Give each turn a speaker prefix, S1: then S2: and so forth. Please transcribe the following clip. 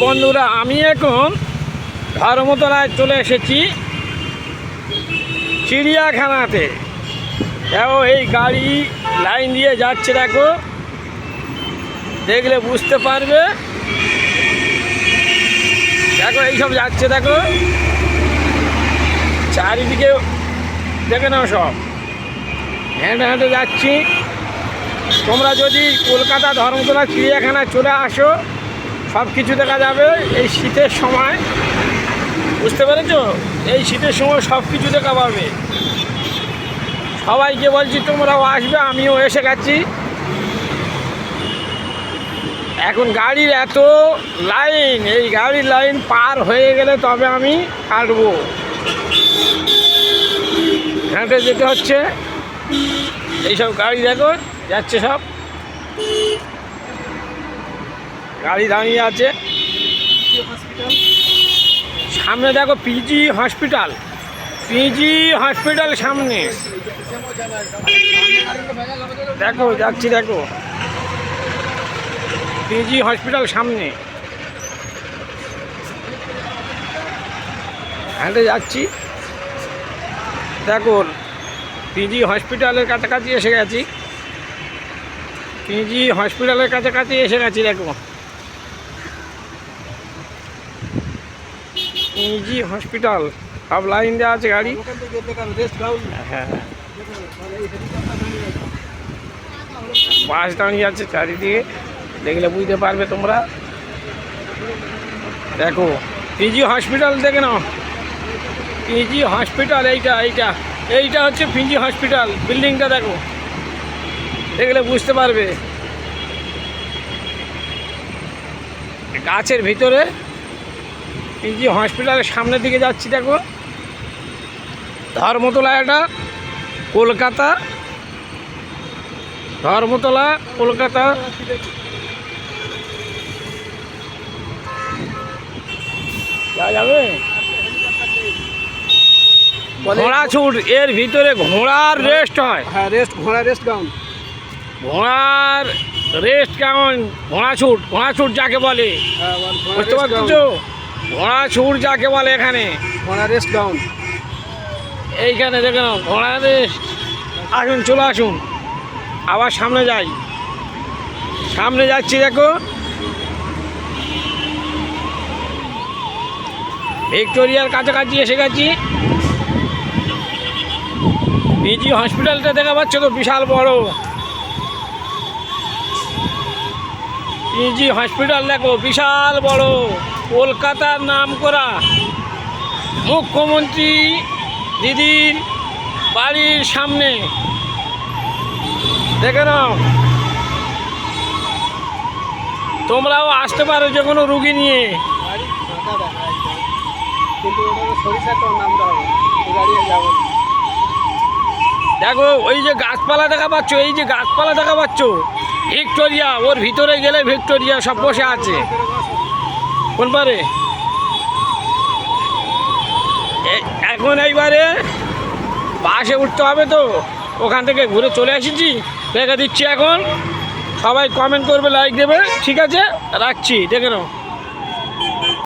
S1: বন্ধুরা, আমি এখন ধর্মতলায় চলে এসেছি চিড়িয়াখানাতে। দেখো এই গাড়ি লাইন দিয়ে যাচ্ছে, দেখো দেখলে বুঝতে পারবে। দেখো এইসব যাচ্ছে, দেখো চারিদিকে দেখে নাও, সব হেঁটে হেঁটে যাচ্ছি। তোমরা যদি কলকাতা ধর্মতলা চিড়িয়াখানায় চলে আসো, সব কিছু দেখা যাবে এই শীতের সময়, বুঝতে পেরেছো? এই শীতের সময় সব কিছু দেখা পাবে। সবাইকে বলছি তোমরাও আসবে, আমিও এসে গেছি। এখন গাড়ির এত লাইন, এই গাড়ির লাইন পার হয়ে গেলে তবে আমি কাটবো। হেঁটে যেতে হচ্ছে। এইসব গাড়ি দেখো যাচ্ছে, সব গাড়ি দাঁড়িয়ে আছে। সামনে দেখো পিজি হসপিটাল, পিজি হসপিটাল সামনে দেখো যাচ্ছি। দেখো পিজি হসপিটাল সামনে হেঁটে যাচ্ছি। দেখো পিজি হসপিটালের কাছাকাছি এসে গেছি, পিজি হসপিটালের কাছাকাছি এসে গেছি। দেখো পিজি হসপিটাল, সব লাইন দেওয়া আছে গাড়ি। হ্যাঁ, বাস দাঁড়িয়ে আছে চারিদিকে, দেখলে বুঝতে পারবে তোমরা। দেখো পিজি হসপিটাল দেখে নাও, পিজি হসপিটাল এইটা হচ্ছে পিজি হসপিটাল বিল্ডিংটা। দেখো দেখলে বুঝতে পারবে। গাছের ভিতরে পিজি হসপিটালের সামনের দিকে যাচ্ছি। দেখো ধর্মতলা, এটা কলকাতা, ধর্মতলা কলকাতা। যাবে ঘোড়া ছুট, এর ভিতরে ঘোড়ার রেস্ট হয়।
S2: হ্যাঁ, ঘোড়া রেস্ট গ্রাউন্ড,
S1: ঘোড়ার রেস্ট গ্রাউন্ড, ঘোড়া ছুট যাকে বলে, বুঝতে পারছো? ঘোড়া ছুট যাকে বলে এখানে,
S2: ঘোড়া রেস্ট গ্রাউন্ড।
S1: এইখানে দেখে নাও ঘোড়া রেস্ট। আসুন, চলে আসুন, আবার সামনে যাই, সামনে যাচ্ছি। দেখো ভিক্টোরিয়ার কাছাকাছি এসে গেছি। পিজি হসপিটালটা দেখা পাচ্ছ তো, বিশাল বড় পিজি হসপিটাল। দেখো বিশাল বড়, কলকাতার নাম করা মুখ্যমন্ত্রী দিদির বাড়ির সামনে, দেখে নাও। তোমরাও আসতে পারো যে কোনো রুগী নিয়ে। দেখো ওই যে গাছপালা দেখা পাচ্ছ, এই যে গাছপালা দেখা পাচ্ছ, ভিক্টোরিয়া, ওর ভিতরে গেলে ভিক্টোরিয়া সব বসে আছে। কোন পারে? এখন এইবারে বাসে উঠতে হবে, তো ওখান থেকে ঘুরে চলে এসেছি, রেখে দিচ্ছি। এখন সবাই কমেন্ট করবে, লাইক দেবে। ঠিক আছে, রাখছি, দেখে নাও।